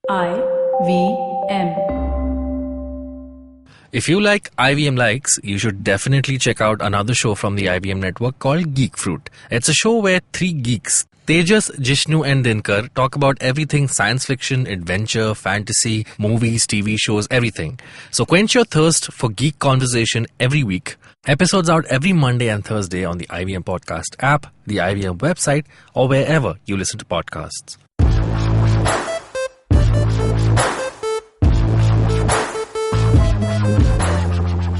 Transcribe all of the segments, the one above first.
IVM. If you like IVM Likes, you should definitely check out another show from the IVM network called Geek Fruit. It's a show where three geeks, Tejas, Jishnu and Dinkar, talk about everything science fiction, adventure, fantasy, movies, TV shows, everything. So quench your thirst for geek conversation every week. Episodes out every Monday and Thursday on the IVM Podcast app, the IVM website, or wherever you listen to podcasts.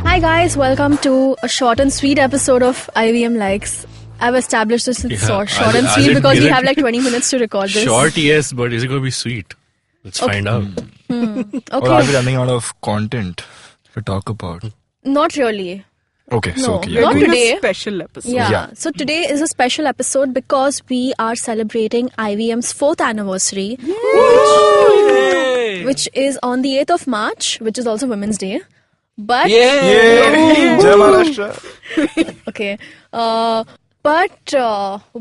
Hi guys, welcome to a short and sweet episode of IVM Likes. I've established this as short and sweet because we have like 20 minutes to record this. Short, yes, but is it going to be sweet? Let's find out. Okay. Or are we running out of content to talk about? Not really. Okay, No, so okay. not Doing today. a special episode. Yeah. So today is a special episode because we are celebrating IVM's 4th anniversary, which is on the 8th of March, which is also Women's Day. But Yay! Jai Maharashtra! okay. But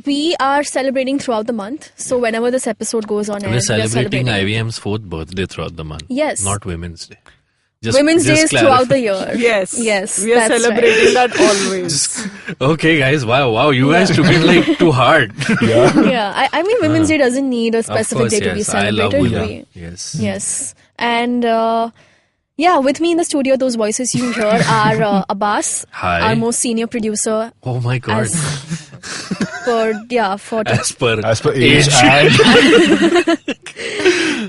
we are celebrating throughout the month. So whenever this episode goes on air, We're celebrating we are IVM's 4th birthday throughout the month. Yes. Not Women's Day. Women's Day is throughout the year. Yes. Yes. We are that's celebrating that always. Okay, guys. Wow. You guys took it like too hard. Yeah. Right. Yeah. I mean, Women's Day doesn't need a specific Of course, day to be yes. I love celebrated. women. Yes. Yes. And yeah, with me in the studio, those voices you hear are Abbas, Hi. our most senior producer. Oh my God. As per As per age and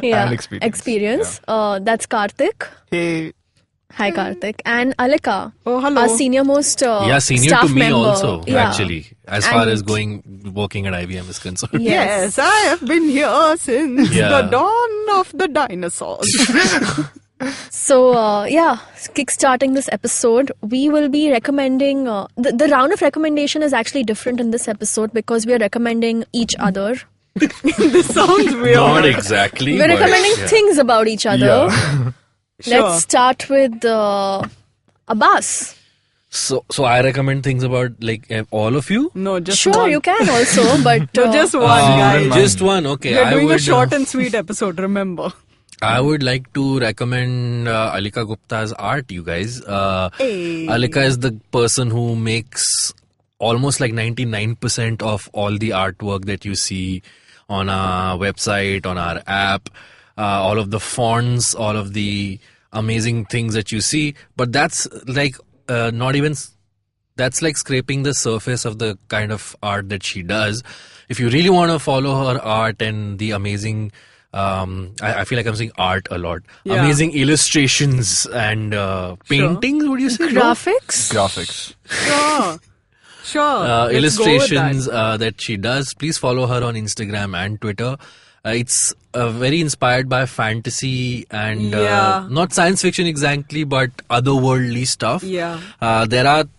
yeah, and experience. That's Karthik. hey. Hi, Karthik. And Alika, Oh, hello. our senior most yeah, senior staff to me member. also, Yeah. actually, as far And- as working at IVM is concerned. Yes, I have been here since Yeah. the dawn of the dinosaurs. So, yeah, kickstarting this episode, we will be recommending... the round of recommendation is actually different in this episode because we are recommending each other. This sounds weird. Not exactly. We're but, recommending yeah. things about each other. Yeah. Sure. Let's start with Abbas. So I recommend things about like all of you. No, just Sure, one. you can also, but... No, just one, guys. Just one. Okay. We're I doing a would, short and sweet episode, remember. I would like to recommend Alika Gupta's art, you guys. Hey. Alika is the person who makes almost like 99% of all the artwork that you see on our website, on our app, all of the fonts, all of the amazing things that you see. But that's like that's like scraping the surface of the kind of art that she does. If you really want to follow her art and the amazing... I feel like I'm saying art a lot. Yeah. Amazing illustrations and paintings, would you say? Graphics? Graphics. Sure. Let's Illustrations go with that she does. Please follow her on Instagram and Twitter. It's very inspired by fantasy and Yeah. not science fiction exactly, but otherworldly stuff. Yeah.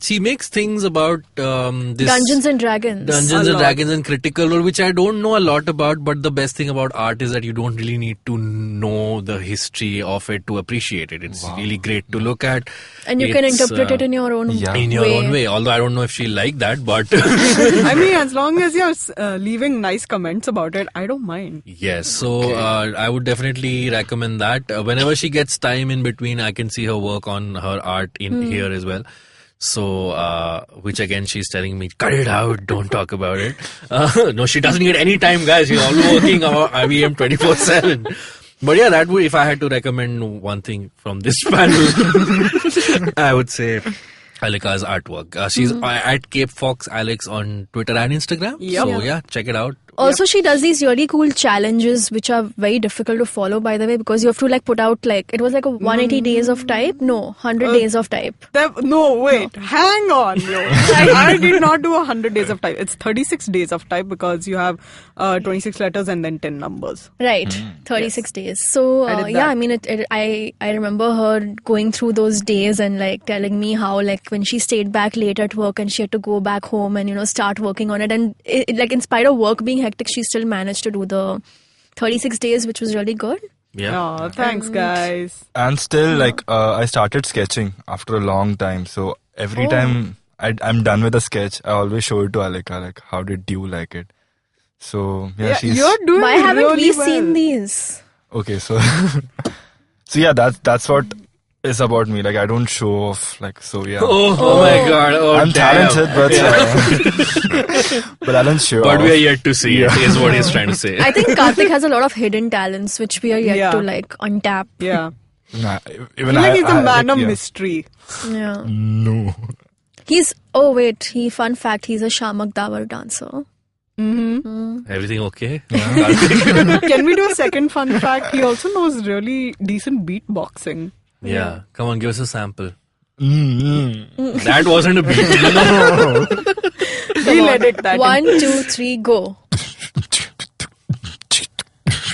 She makes things about this Dungeons and Dragons. Dungeons A and lot. Dragons and Critical Role, which I don't know a lot about, but the best thing about art is that you don't really need to know the history of it to appreciate it. It's really great to look at. And you can It's, interpret it in your own yeah. in your own way. Although I don't know if she'll like that, but I mean, as long as you're leaving nice comments about it, I don't mind. yes. So I would definitely recommend that. Whenever she gets time in between, I can see her work on her art in here as well. So, which again, she's telling me, cut it out, don't talk about it. No, she doesn't get any time, guys. She's all working on IVM 24/7. But yeah, that would, if I had to recommend one thing from this panel, I would say Alika's artwork. She's at Cape Fox Alex on Twitter and Instagram. Yep. So yeah, check it out. Also, she does these really cool challenges, which are very difficult to follow, by the way, because you have to like put out like, it was like a 180 days of type. No, 100 days of type. No, wait. Hang on, yo. I did not do 100 days of type. It's 36 days of type because you have 26 letters and then 10 numbers. Right, 36 days. So, I did yeah, that. I mean, I remember her going through those days and like telling me how like when she stayed back late at work and she had to go back home and, you know, start working on it. And like in spite of work being hectic, she still managed to do the 36 days, which was really good. Yeah. Oh, thanks, guys. And still, like, I started sketching after a long time. So every time I'm done with a sketch, I always show it to Alika, like, how did you like it? So, yeah, she's... You're doing Why haven't really we well. seen these? Okay, so so yeah, that's what is about me. Like I don't show off. Like so, yeah. Oh my God! Oh, I'm damn. talented, but I don't show But off. we are yet to see it. Is what he's trying to say. I think Karthik has a lot of hidden talents which we are yet Yeah. to like untap. Yeah. Nah, I even feel like he's a man like, of yeah. mystery. Yeah. No. Fun fact, he's a Shamak Davar dancer. Everything okay? Can we do a second fun fact? He also knows really decent beatboxing. Yeah. Come on, give us a sample. Mm-hmm. That wasn't a beat. We'll edit that. 1, 2, 3, go.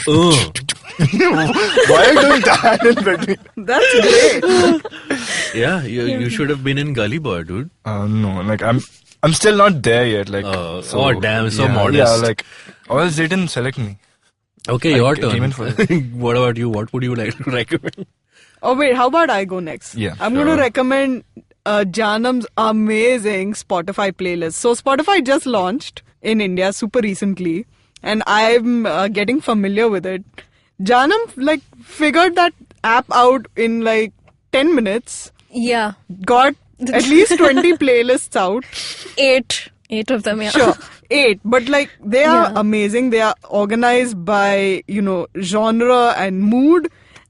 Oh. Why are you doing that in between? That's great. Yeah, you should have been in Gully Boy, dude. No, like I'm still not there yet. Like Oh, damn, so yeah, modest. Yeah, like or else they didn't select me. Okay, I your came in turn. for What about you? What would you like to recommend? Oh wait, how about I go next? Yeah, I'm sure. going to recommend Jaanam's amazing Spotify playlist. So Spotify just launched in India super recently, and I'm getting familiar with it. Jaanam like figured that app out in like 10 minutes. Yeah. Got at least 20 playlists out. 8 of them, yeah. Sure, 8. But like they are Yeah. amazing. They are organized by genre and mood,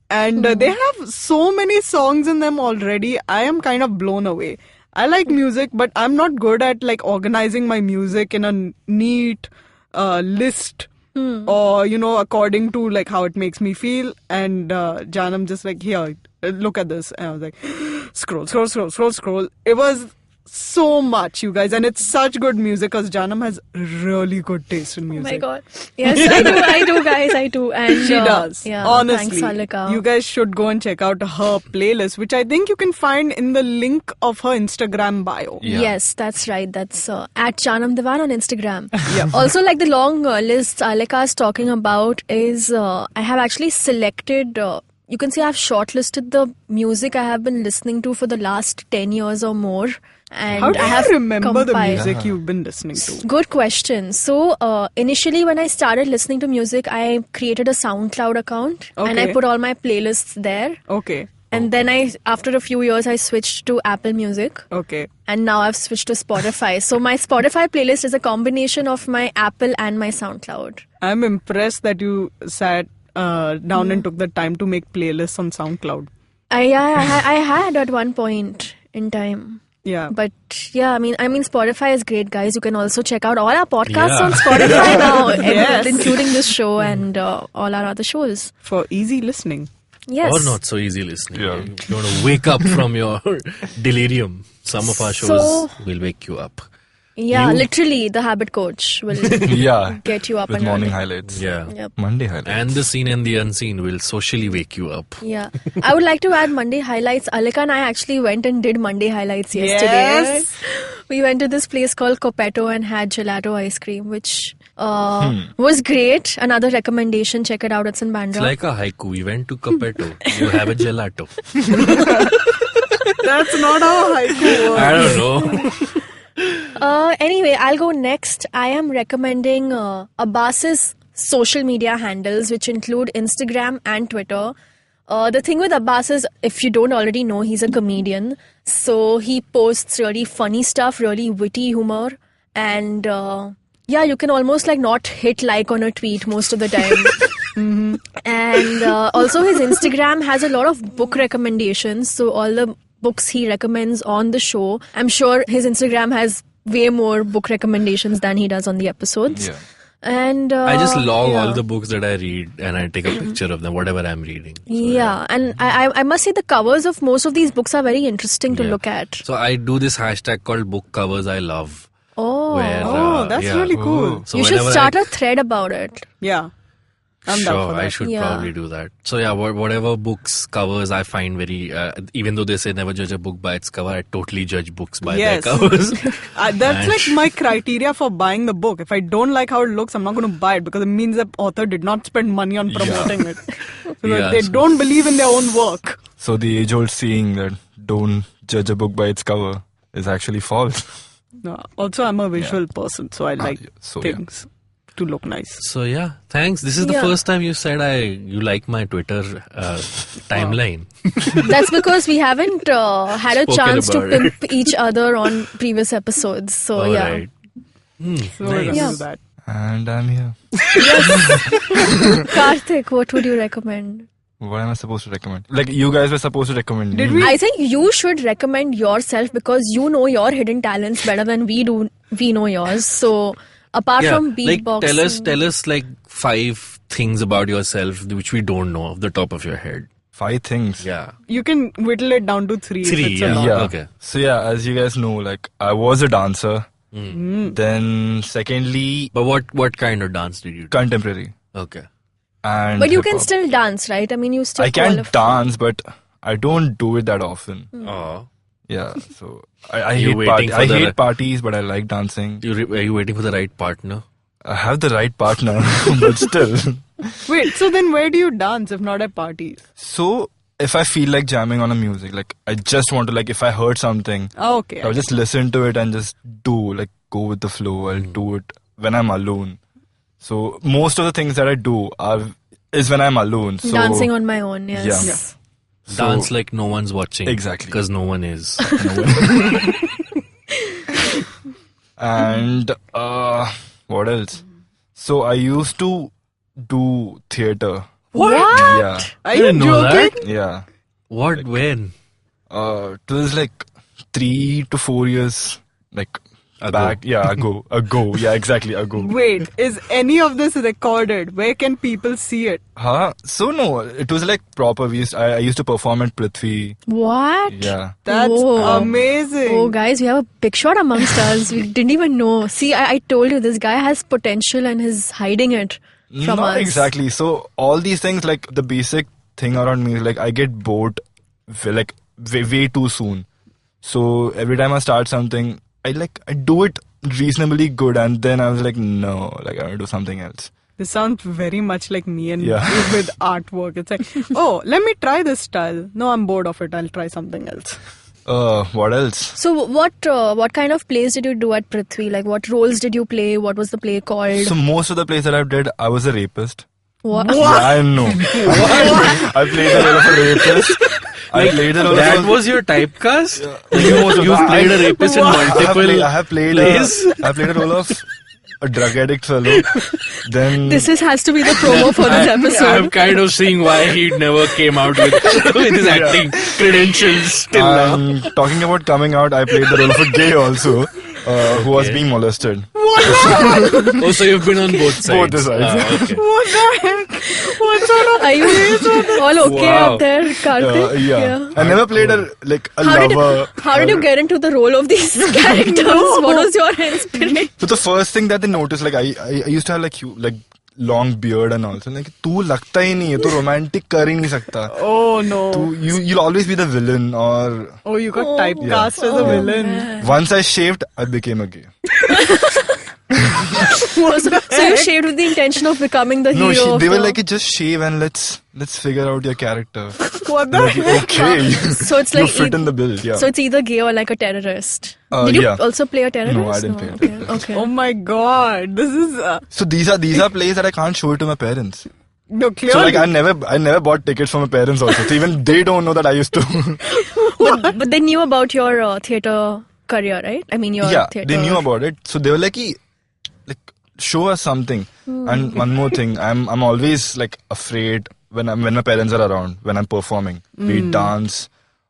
and they have so many songs in them already. I am kind of blown away. I like music, but I'm not good at like organizing my music in a neat list. Or according to like how it makes me feel. And Jaanam just like, here, look at this. And I was like, scroll. It was so much, you guys, and it's such good music because Jaanam has really good taste in Oh music. my God. Yes, I do, guys, I do. And She does. Yeah, Honestly, thanks, Alika. you guys should go and check out her playlist, which I think you can find in the link of her Instagram bio. Yeah. Yes, that's right. That's at Jaanam Devan on Instagram. Yeah. Also, like the long list Alika is talking about is I have actually selected. You can see I've shortlisted the music I have been listening to for the last 10 years or more. And How do I have you remember the compiled- music you've been listening to? Good question. So, initially when I started listening to music, I created a SoundCloud account and I Okay. put all my playlists there. Okay. And then after a few years, I switched to Apple Music. Okay. And now I've switched to Spotify. So my Spotify playlist is a combination of my Apple and my SoundCloud. I'm impressed that you sat down and took the time to make playlists on SoundCloud. I had at one point in time. Yeah. But yeah, I mean, Spotify is great, guys. You can also check out all our podcasts Yeah. on Spotify now, Yes. including this show and all our other shows. For easy listening. Yes. Or not so easy listening. Yeah. You want to wake up from your delirium. Some of our shows So- will wake you up. Yeah, You- literally, the habit coach will Yeah. get you up With and morning running. highlights. Yeah. Yep. Monday highlights. And the seen and the unseen will socially wake you up. Yeah. I would like to add Monday highlights. Alika and I actually went and did Monday highlights yesterday. Yes. We went to this place called Copetto and had gelato ice cream, which was great. Another recommendation. Check it out. It's in Bandra. It's like a haiku. We went to Capetto. You have a gelato. That's not how haiku works. I don't know. Anyway, I'll go next. I am recommending Abbas's social media handles, which include Instagram and Twitter. The thing with Abbas is, if you don't already know, he's a comedian. So he posts really funny stuff, really witty humor. And yeah, you can almost like not hit like on a tweet most of the time. And also his Instagram has a lot of book recommendations. So all the books he recommends on the show, I'm sure his Instagram has way more book recommendations than he does on the episodes. Yeah. And I just log yeah. all the books that I read and I take a picture of them, whatever I'm reading. So, Yeah, and I must say the covers of most of these books are very interesting to Yeah. look at. So I do this hashtag called book covers I love. Oh, Where, Oh, that's yeah. really cool. So you should whenever start I, a thread about it. Yeah. I'm down Sure, for that. I should Yeah. probably do that. So yeah, whatever books covers I find very, even though they say never judge a book by its cover, I totally judge books by Yes. their covers. That's like my criteria for buying the book. If I don't like how it looks, I'm not going to buy it because it means the author did not spend money on promoting it. So Yeah, that they so- don't believe in their own work. So the age-old saying that don't judge a book by its cover is actually false. No. Also, I'm a visual person, so I like yeah. So, yeah. things. to look nice. So yeah, thanks. This is the Yeah. first time you said you like my Twitter timeline. That's because we haven't had a Spoken chance to about it. pimp each other on previous episodes. So All yeah. right. So we're gonna Yeah. do that. And I'm here. Karthik, what would you recommend? What am I supposed to recommend? Like, you guys were supposed to recommend Did me. we? I think you should recommend yourself because you know your hidden talents better than we do. We know yours. So apart Yeah, from beatboxing, like tell us like 5 things about yourself which we don't know off the top of your head. 5 things. Yeah. You can whittle it down to 3. if 3, it's a yeah. lot. Yeah. Okay. So yeah, as you guys know, like, I was a dancer. Then secondly, But what kind of dance did you do? contemporary. Okay. And but you can hip-hop. still dance, right? I mean, you still I can qualify. dance, but I don't do it that often. Oh. Yeah, so I You hate waiting for I the- hate parties, but I like dancing. Are you waiting for the right partner? I have the right partner, but still. Wait, so then where do you dance if not at parties? So if I feel like jamming on a music, like I just want to, like, if I heard something, Oh, okay. I'll just listen to it and just go with the flow. I'll do it when I'm alone. So most of the things that I do is when I'm alone. So Dancing on my own, yes. Yeah. So- Dance like no one's watching. Exactly. Because no one is. And what else? So I used to do theater. What? Yeah, Are I you didn't know joking? that. yeah. What? When? It was like 3 to 4 years, like Ago. back. Yeah, ago. Yeah, exactly, ago. Wait, is any of this recorded? Where can people see it? Huh? So no, it was like proper. I used to perform at Prithvi. What? Yeah. That's Whoa. amazing. Oh, guys, we have a big shot amongst us. We didn't even know. See, I told you this guy has potential and he's hiding it from Not us. exactly. So all these things, like the basic thing around me, is like I get bored, like way too soon. So every time I start something, I do it reasonably good, and then I was like, no, like I want to do something else. This sounds very much like me and Yeah. with artwork. It's like, oh, let me try this style. No, I'm bored of it. I'll try something else. What else? So what kind of plays did you do at Prithvi? Like what roles did you play? What was the play called? So most of the plays that I did, I was a rapist. What? Yeah, I know. I played the role of a rapist. I played the role That of was your typecast? Most of You've the- played a rapist in multiple I have played plays? I played a role of a drug addict fellow. Then Has to be the promo for this I'm episode. kind of seeing why he never came out with his acting credentials till now. talking about coming out, I played the role of a gay also, who was being molested. Oh, so you've been on both sides. Both the sides. Ah, okay. What the heck? What sort of Are you all okay Wow. up there, Karthik? Yeah. I never played a lover. How did you get into the role of these characters? What was your inspiration? So the first thing that they noticed, like I used to have like long beard and all. So like, तू लगता ही नहीं है, तू romantic कर ही नहीं सकता. Oh no. You'll always be the villain, or Oh, you got typecast as a villain. once I shaved, I became a gay. So you shaved with the intention of becoming the No, hero. they of were the- like, just shave and let's figure out your character. What the Like, heck? okay, So it's you like fit in the bill. Yeah. So it's either gay or like a terrorist. Did you Yeah. also play a terrorist? No, I didn't play a okay. terrorist. Okay. Oh my god. This is So these are plays that I can't show it to my parents. no clearly. So like I never bought tickets for my parents also. So even they don't know that I used to. But they knew about your theatre career, right? I mean your Yeah, theatre. they knew about it. So they were like, show us something. And one more thing, I'm always like afraid when my parents are around, when I'm performing, be it dance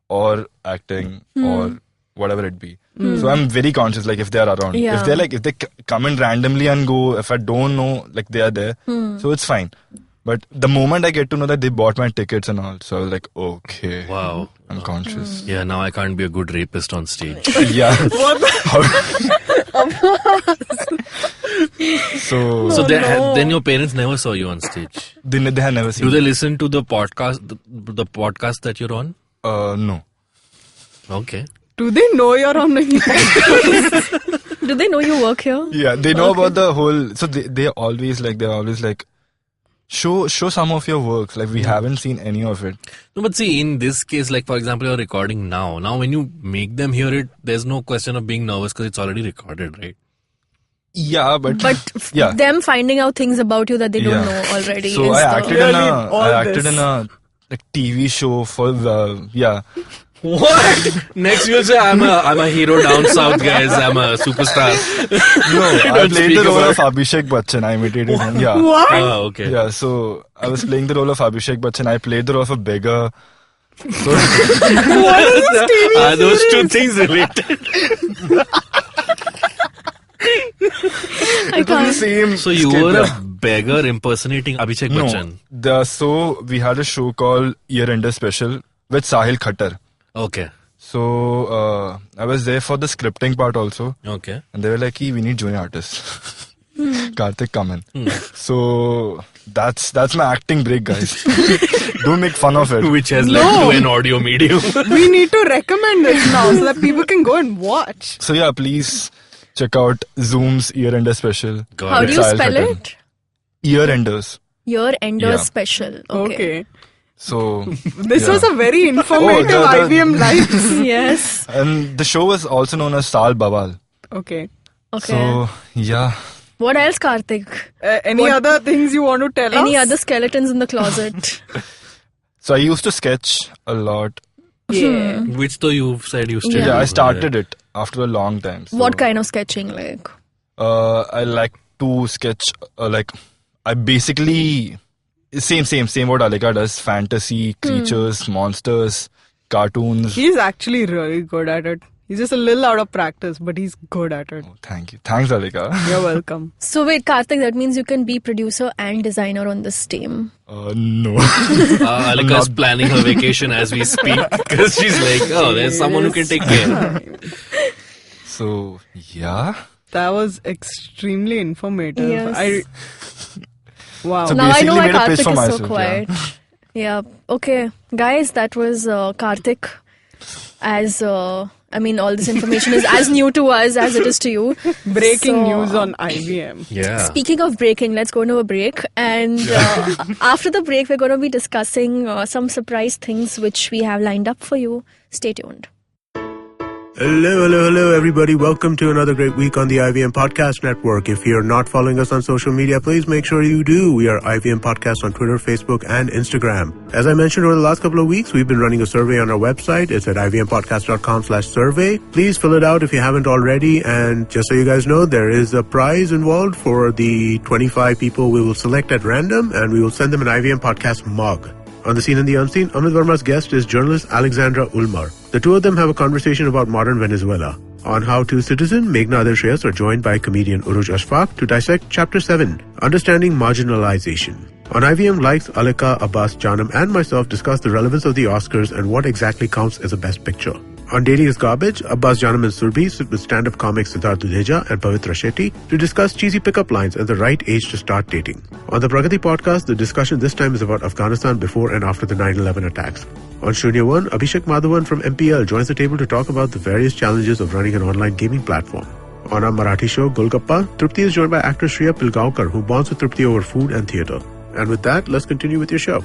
or acting or whatever it be. So I'm very conscious, like if they are around. Yeah. If they come in randomly and go, if I don't know, like they are there, so it's fine. But the moment I get to know that they bought my tickets and all, so I was like, okay, Wow. I'm conscious. Yeah, now I can't be a good rapist on stage. Yeah. What So So then your parents never saw you on stage. they have never seen. Do they listen to the podcast, the podcast that you're on? No. Okay. Do they know you're on the Do they know you work here? Yeah, they know about the whole. So they're always like, show some of your works. Like we haven't seen any of it. No, but see, in this case, like for example, you're recording now. Now, when you make them hear it, there's no question of being nervous because it's already recorded, right? Yeah, but them finding out things about you that they don't know already. So is I the- acted in a like TV show for What? Next you'll say I'm a hero down south, guys. I'm a superstar. No, I played the role of Abhishek Bachchan. I imitated him. Yeah. What? Oh, okay. Yeah, so I was playing the role of Abhishek Bachchan. I played the role of a beggar. So Are those two things related? I it was the can't. same. So you skit, were yeah. a beggar impersonating Abhishek Bachchan. No, so we had a show called Year Ender Special with Sahil Khattar. Okay. So I was there for the scripting part also, Okay. and they were like, "Hey, we need junior artists. Karthik, come in." So that's my acting break, guys. Don't make fun of it. Which has led to an audio medium. We need to recommend this now so that people can go and watch. So yeah, please check out Zoom's Year Ender Special. Got How it. do you Sahil spell Khattar. it? Year Enders. Year Ender Yeah. Special. Okay. So This yeah. was a very informative the- IVM Likes. Yes. And the show was also known as Saal Bawal. Okay. Okay. So yeah. What else, Karthik? Any other things you want to tell us? Any other skeletons in the closet? So I used to sketch a lot. Yeah. Which though you've said you still Yeah. do, Yeah, I yeah. started it after a long time. So, What kind of sketching, like? I like to sketch I basically same what Alika does: fantasy, creatures, monsters, cartoons. He's actually really good at it. He's just a little out of practice, but he's good at it. Oh, thank you, thanks Alika. You're welcome. So wait, Karthik, that means you can be producer and designer on this team. No. Alika's planning her vacation as we speak because she's like, oh, there's someone who can take care. So yeah. That was extremely informative. Yes. Wow. So Now I know why basically made a pitch Karthik for is so myself, quiet. Yeah. Okay, guys, that was Karthik. As all this information is as new to us as it is to you. Breaking So, news on IVM. Yeah. Speaking of breaking, let's go into a break. And after the break, we're going to be discussing some surprise things which we have lined up for you. Stay tuned. Hello, everybody. Welcome to another great week on the IVM Podcast Network. If you're not following us on social media, please make sure you do. We are IVM Podcast on Twitter, Facebook, and Instagram. As I mentioned over the last couple of weeks, we've been running a survey on our website. It's at ivmpodcast.com/survey. Please fill it out if you haven't already. And just so you guys know, there is a prize involved for the 25 people we will select at random, and we will send them an IVM Podcast mug. On the Scene and the Unseen, Amit Verma's guest is journalist Alexandra Ulmar. The two of them have a conversation about modern Venezuela. On How To Citizen, Meghna and Shreyas are joined by comedian Uruj Ashfaq to dissect Chapter 7, Understanding Marginalization. On IVM Likes, Alika, Abbas, Jaanam and myself discuss the relevance of the Oscars and what exactly counts as a best picture. On Dating is Garbage, Abbas, Jaanam and Surbi sit with stand-up comics Siddharth Dudeja and Pavitra Shetty to discuss cheesy pickup lines and the right age to start dating. On the Pragati podcast, the discussion this time is about Afghanistan before and after the 9/11 attacks. On Shunya One, Abhishek Madhavan from MPL joins the table to talk about the various challenges of running an online gaming platform. On our Marathi show, Golgappa, Trupti is joined by actor Shriya Pilgaonkar, who bonds with Trupti over food and theatre. And with that, let's continue with your show.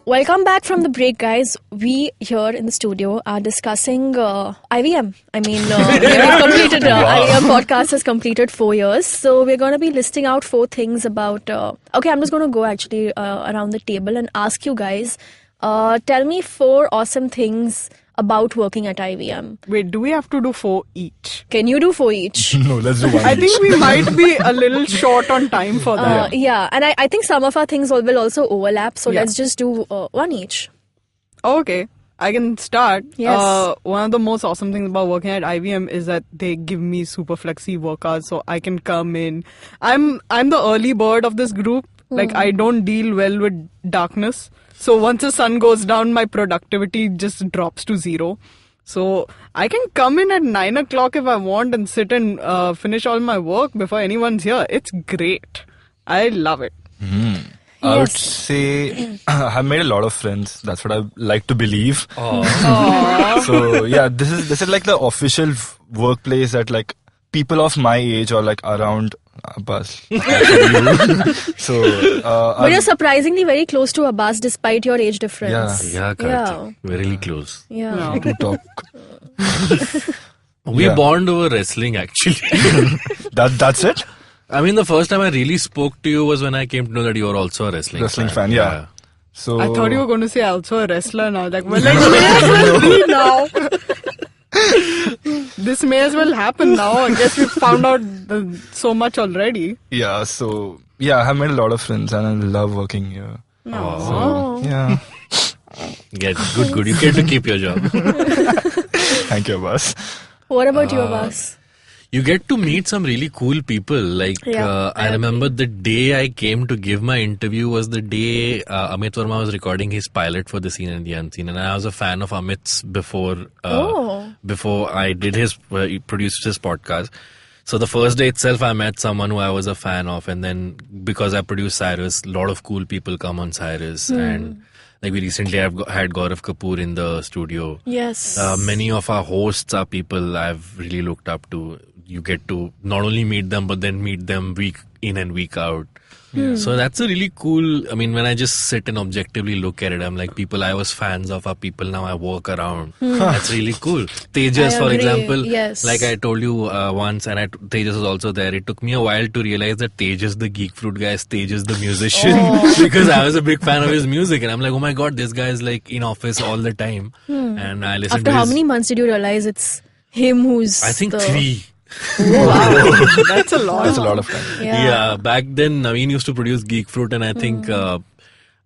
Welcome back from the break, guys. We here in the studio are discussing IVM. We have completed IVM podcast has completed 4 years, so we're going to be listing out 4 things about. Okay, I'm just going to go actually around the table and ask you guys. Tell me 4 awesome things about working at IVM. Wait, do we have to do 4 each? Can you do 4 each? No, let's do one. I think we might be a little short on time for that. Yeah, and I think some of our things will also overlap, so Yeah. let's just do 1 each. Okay, I can start. Yes. One of the most awesome things about working at IVM is that they give me super flexi work hours, so I can come in. I'm the early bird of this group. Like, I don't deal well with darkness. So once the sun goes down, my productivity just drops to 0. So I can come in at 9 o'clock if I want and sit and finish all my work before anyone's here. It's great. I love it. I would say I've made a lot of friends. That's what I like to believe. So yeah, this is like the official workplace that like people of my age or like around Abbas. So But you're surprisingly very close to Abbas despite your age difference. Yeah, Karthik. We're really close. Yeah. to talk. We Yeah. bond over wrestling, actually. That's it. I mean, the first time I really spoke to you was when I came to know that you were also a wrestling Fan, yeah. So I thought you were going to say also a wrestler now. Like, well, like, may as well be now. This may as well happen now. I guess we found out so much already. Yeah, so yeah, I have made a lot of friends and I love working here. Oh. Yeah. Good. You get to keep your job. Thank you, Abbas. What about you, Abbas? You get to meet some really cool people. Like, Yeah, I remember the day I came to give my interview was the day Amit Verma was recording his pilot for The Seen and the Unseen. And I was a fan of Amit's before I did he produced his podcast. So the first day itself, I met someone who I was a fan of. And then because I produced Cyrus, a lot of cool people come on Cyrus. And like we recently have had Gaurav Kapoor in the studio. Yes. Many of our hosts are people I've really looked up to. You get to not only meet them, but then meet them week in and week out. So that's a really cool, I mean, when I just sit and objectively look at it, I'm like, people I was fans of are people now I walk around. That's really cool. Tejas, I for agree. example, Yes. like I told you once, and Tejas was also there. It took me a while to realize that Tejas, the Geek Fruit guy, is Tejas, the musician, because I was a big fan of his music. And I'm like, oh my God, this guy is like in office all the time. And I listen After to how his, many months did you realize it's him who's I think the... 3. Wow, that's a lot. That's a lot of time. Yeah, back then Naveen used to produce Geek Fruit, and I think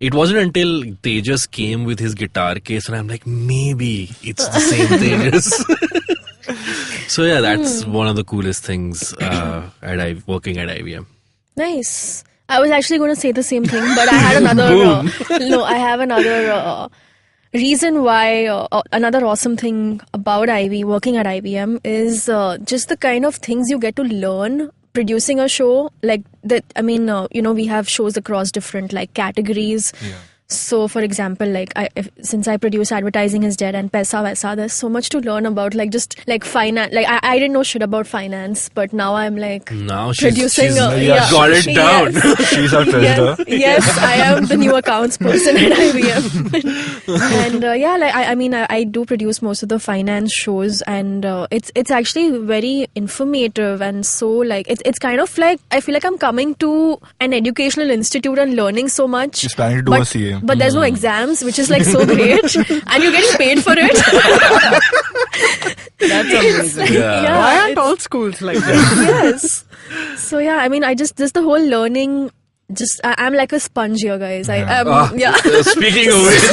it wasn't until Tejas came with his guitar case, and I'm like, maybe it's the same Tejas. So yeah, that's one of the coolest things working at IVM. Nice. I was actually going to say the same thing, but I had another... I have another... reason why another awesome thing about working at IVM is just the kind of things you get to learn producing a show like that. I mean, we have shows across different like categories. Yeah. So, for example, like since I produce Advertising is Dead and Paisa Vaisa, there's so much to learn about, like just like finance. Like I didn't know shit about finance, but now I'm like Now producing. she's got it down. Yes. She's our treasurer. Yes, I am the new accounts person at IVM. And I do produce most of the finance shows, and it's actually very informative, and so like it's kind of like I feel like I'm coming to an educational institute and learning so much. She's planning to do a CA. But there's no exams, which is like so great, and you're getting paid for it. That's amazing. Yeah. Why aren't all schools like that? Yes. So yeah, I mean, just the whole learning. I'm like a sponge here, guys. Speaking of which,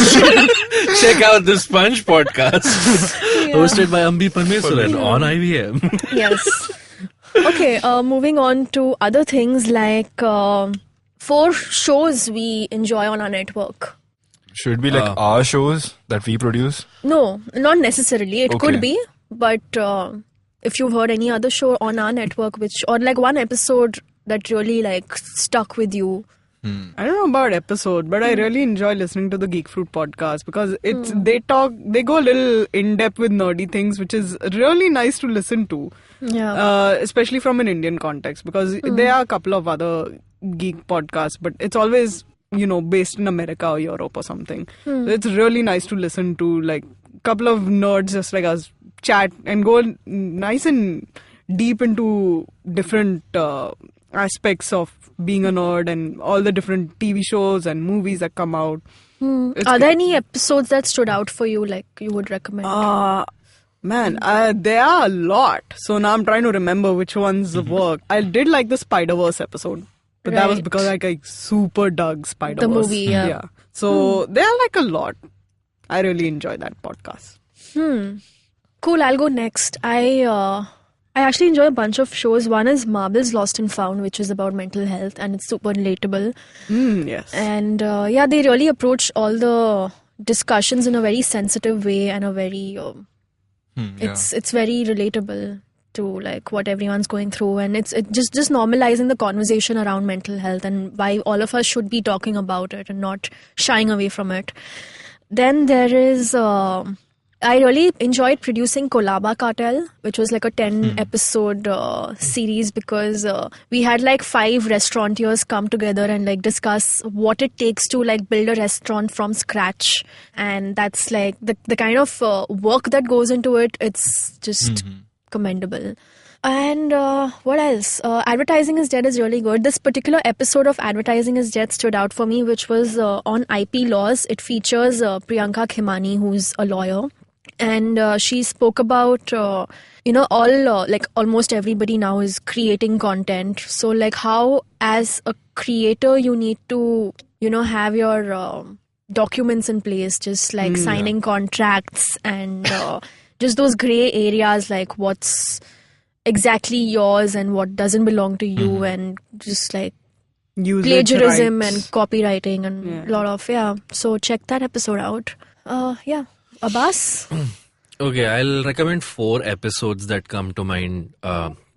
check out the Sponge podcast, hosted by Ambi Parmeswaran on IVM. Yes. Okay, moving on to other things like 4 shows we enjoy on our network. Should it be like our shows that we produce? No, not necessarily. It Okay. could be, but if you've heard any other show on our network, or like one episode that really like stuck with you. I don't know about episode, but I really enjoy listening to the Geek Fruit podcast because they go a little in depth with nerdy things, which is really nice to listen to. Yeah. Especially from an Indian context, because there are a couple of other geek podcasts, but it's always based in America or Europe or something. So it's really nice to listen to like a couple of nerds just like us chat and go nice and deep into different aspects of being a nerd and all the different TV shows and movies that come out. Are there any episodes that stood out for you, like you would recommend? Man, there are a lot. So now I'm trying to remember which ones work. I did like the Spider-Verse episode. But that was Right. because I super dug Spider-Verse. The movie, yeah. So there are like a lot. I really enjoy that podcast. Cool, I'll go next. I actually enjoy a bunch of shows. One is Marbles Lost and Found, which is about mental health, and it's super relatable. Yes. And they really approach all the discussions in a very sensitive way and a very it's very relatable to like what everyone's going through, and it's just normalizing the conversation around mental health and why all of us should be talking about it and not shying away from it. Then there is I really enjoyed producing Kolaba Cartel, which was like a 10 episode series, because we had like 5 restaurateurs come together and like discuss what it takes to like build a restaurant from scratch. And that's like the kind of work that goes into it. It's just commendable. And what else? Advertising is Dead is really good. This particular episode of Advertising is Dead stood out for me, which was on IP laws. It features Priyanka Khimani, who's a lawyer. And she spoke about, all like almost everybody now is creating content. So like how as a creator you need to, have your documents in place, just like signing contracts and just those gray areas, like what's exactly yours and what doesn't belong to you, and just like plagiarism and copywriting and a lot of, so check that episode out. Abbas? Okay, I'll recommend 4 episodes that come to mind,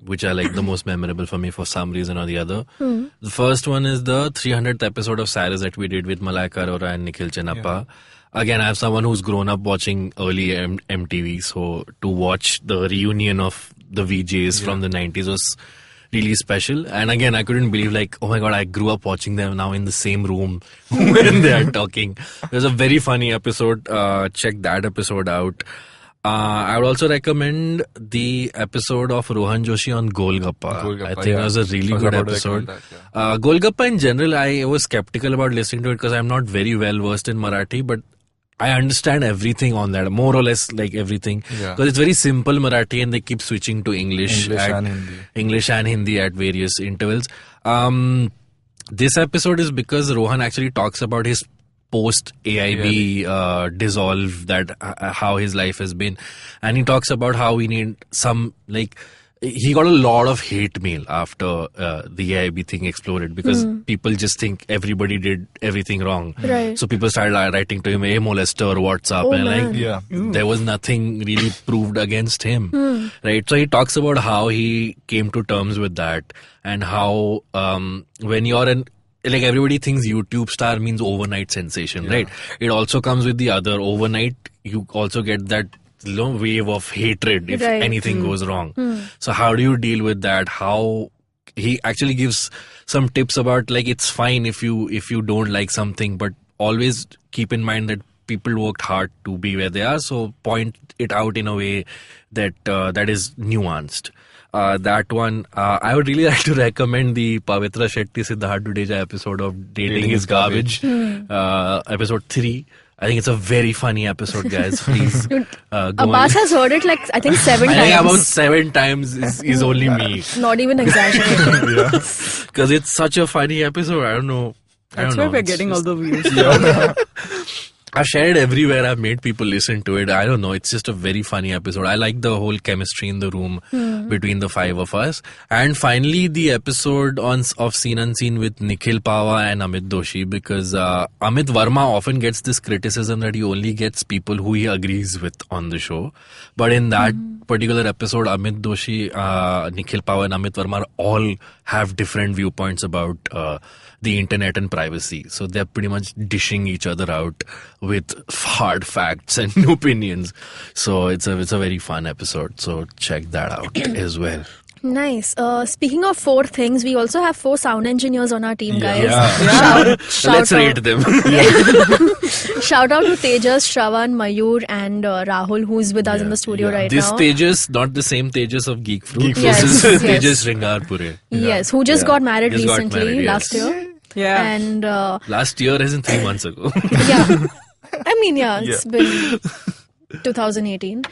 which are like the most memorable for me for some reason or the other. The first one is the 300th episode of Cyrus that we did with Malaika Arora and Nikhil Chenappa. Again, I'm someone who's grown up watching early MTV, so to watch the reunion of the VJs from the 90s was really special. And again, I couldn't believe, like, oh my god, I grew up watching them now in the same room when they are talking. It was a very funny episode. Check that episode out. I would also recommend the episode of Rohan Joshi on Golgappa. I think it was a really good episode. Golgappa in general, I was skeptical about listening to it because I'm not very well versed in Marathi, but I understand everything on that, more or less like everything. Because it's very simple Marathi and they keep switching to English and Hindi at various intervals. This episode is because Rohan actually talks about his post AIB dissolve, that how his life has been, and he talks about how we need some, like, he got a lot of hate mail after the AIB thing exploded because people just think everybody did everything wrong. So people started writing to him, "Hey, molester, what's up?" There was nothing really proved against him. Right? So he talks about how he came to terms with that, and how when you're like, everybody thinks YouTube star means overnight sensation, right? It also comes with the other. Overnight, you also get that wave of hatred if anything goes wrong. So how do you deal with that? How he actually gives some tips about, like, it's fine if you don't like something, but always keep in mind that people worked hard to be where they are. So point it out in a way that that is nuanced. That one, I would really like to recommend the Pavitra Shetty Siddharth Dudeja episode of Dating is Garbage, episode 3. I think it's a very funny episode, guys. Please go Abbas has heard it like, I think 7 times. I think about 7 times is only me. Not even exaggerating. Because it's such a funny episode. I don't know. That's where we're getting all the views. I've shared it everywhere. I've made people listen to it. I don't know. It's just a very funny episode. I like the whole chemistry in the room between the 5 of us. And finally, the episode of Scene Unseen with Nikhil Pawa and Amit Doshi, because Amit Verma often gets this criticism that he only gets people who he agrees with on the show. But in that particular episode, Amit Doshi, Nikhil Pawa and Amit Verma all have different viewpoints about the internet and privacy. So they're pretty much dishing each other out with hard facts and opinions. So it's a very fun episode. So check that out as well. Nice. Speaking of 4 things, we also have 4 sound engineers on our team, guys. Let's rate them. Shout out to Tejas, Shravan, Mayur and Rahul, who's with us in the studio right this now. This Tejas, not the same Tejas of Geek Fruit. Yes, This is Tejas Ringarpure. Yes, who just got married recently, last year. Yeah. And last year as in 3 months ago. I mean, it's been 2018.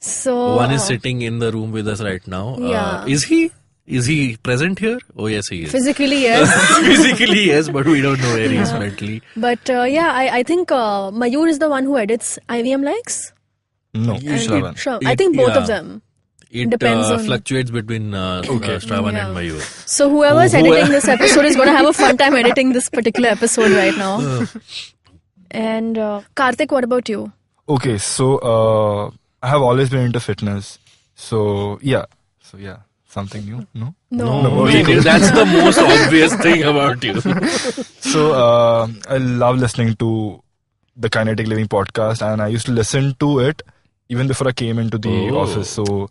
So one is sitting in the room with us right now. Is he present here? Oh yes, he is. Physically, yes. Physically, yes, but we don't know where he is mentally. But I think Mayur is the one who edits IVM Likes. No, Shravan. I think both of them. It depends on... fluctuates between Shravan and Mayur. So whoever's editing this episode is going to have a fun time editing this particular episode right now. And Karthik, what about you? Okay, so I have always been into fitness. So something new? No. That's the most obvious thing about you. So I love listening to the Kinetic Living podcast, and I used to listen to it even before I came into the office. So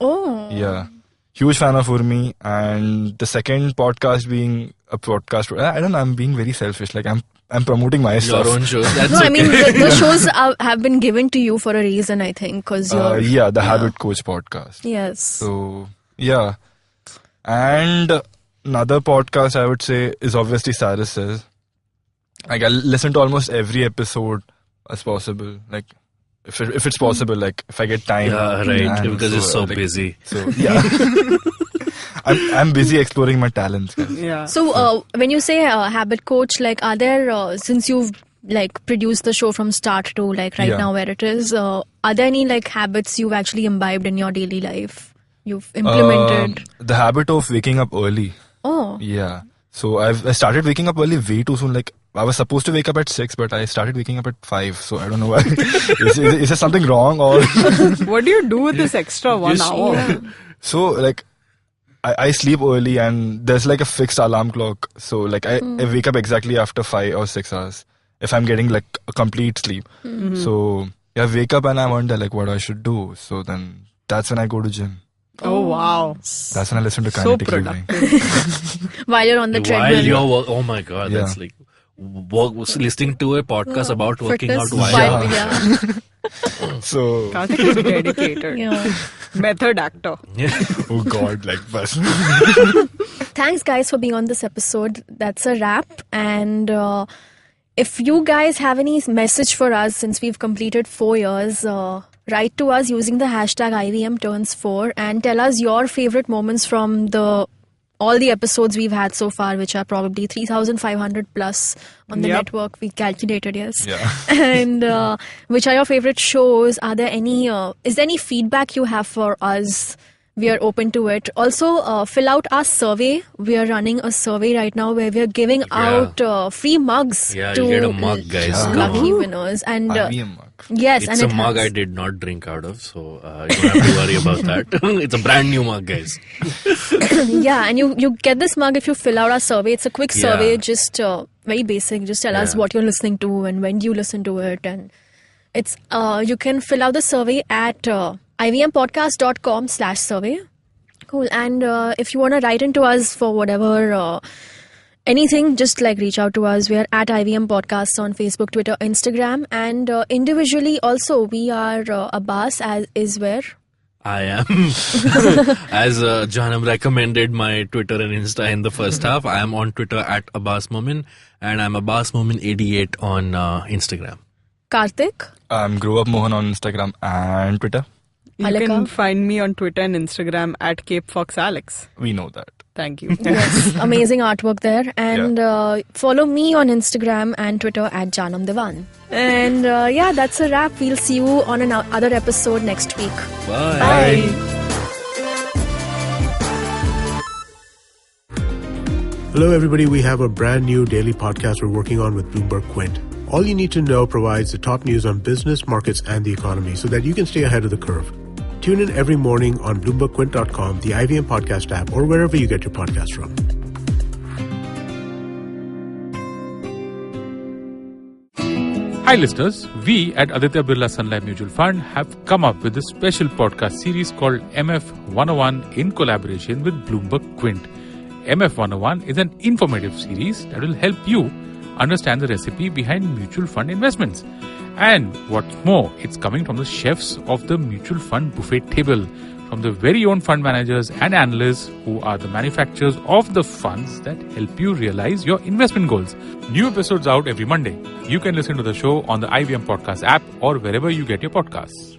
huge fan of Urmi, and the second podcast being a podcast. I don't know. I'm being very selfish. Like I'm promoting myself. Your own shows. That's No, okay. I mean the shows have been given to you for a reason, I think, because you're the Habit Coach podcast. yes. So yeah, and another podcast I would say is obviously Saris's. Like I listen to almost every episode as possible. Like if it's possible, like if I get time. Yeah, right. And Because you're so like, busy. So yeah, I'm busy exploring my talents, guys. Yeah. So when you say habit coach, like are there since you've like produced the show from start to like right Yeah. now where it is, are there any like habits you've actually imbibed in your daily life? You've implemented. The habit of waking up early. Oh, Yeah. So I started waking up early way too soon. Like I was supposed to wake up at 6, but I started waking up at 5. So I don't know why. is there something wrong or? What do you do with this extra 1 hour? So like I sleep early and there's like a fixed alarm clock. So like I wake up exactly after 5 or 6 hours if I'm getting like a complete sleep. So yeah, I wake up and I wonder like what I should do. So then that's when I go to gym. Oh wow. That's when I listen to So Kinetic Living. productive. while you're on the While treadmill. you're oh my god, Yeah. that's like listening to a podcast about working out Fitness while yeah. So Karthik is dedicated. Yeah. Method actor. oh god, like bus. Thanks, guys, for being on this episode. That's a wrap. And if you guys have any message for us since we've completed 4 years, write to us using the hashtag IVM turns 4 and tell us your favorite moments from all the episodes we've had so far, which are probably 3,500 plus on the Yep. network. We calculated, yes. Yeah. And which are your favorite shows? Are there any? Is there any feedback you have for us? We are open to it. Also, fill out our survey. We are running a survey right now where we are giving out free mugs Yeah, to you get a mug, guys. Yeah. Come lucky on. winners. And IVM mug. yes, It's and a it mug has. I did not drink out of, so you don't have to worry about that. It's a brand new mug, guys. Yeah, and you get this mug if you fill out our survey. It's a quick Yeah. survey, just very basic. Just tell us Yeah. what you're listening to and when do you listen to it. And it's you can fill out the survey at ivmpodcast.com/survey. Cool. And if you want to write into us for whatever anything, just like reach out to us. We are at IVM Podcasts on Facebook, Twitter, Instagram, and individually also we are Abbas as is where. I am. As Jaanam recommended my Twitter and Insta in the first half, I am on Twitter at Abbas Momin and I'm Abbas Momin88 on Instagram. Karthik. Grow Up Mohan on Instagram and Twitter. You Alika? can find me on Twitter and Instagram at CapeFoxAlex. We know that. Thank you. Yes, amazing artwork there. And follow me on Instagram and Twitter at Jaanam Devan. And yeah, that's a wrap. We'll see you on another episode next week. Bye. Hello, everybody. We have a brand new daily podcast we're working on with Bloomberg Quint. All you need to know provides the top news on business, markets, and the economy so that you can stay ahead of the curve. Tune in every morning on BloombergQuint.com, the IVM podcast app, or wherever you get your podcasts from. Hi listeners, we at Aditya Birla Sun Life Mutual Fund have come up with a special podcast series called MF 101 in collaboration with Bloomberg Quint. MF 101 is an informative series that will help you understand the recipe behind mutual fund investments. And what's more, it's coming from the chefs of the mutual fund buffet table, from the very own fund managers and analysts who are the manufacturers of the funds that help you realize your investment goals. New episodes out every Monday. You can listen to the show on the IVM Podcast app or wherever you get your podcasts.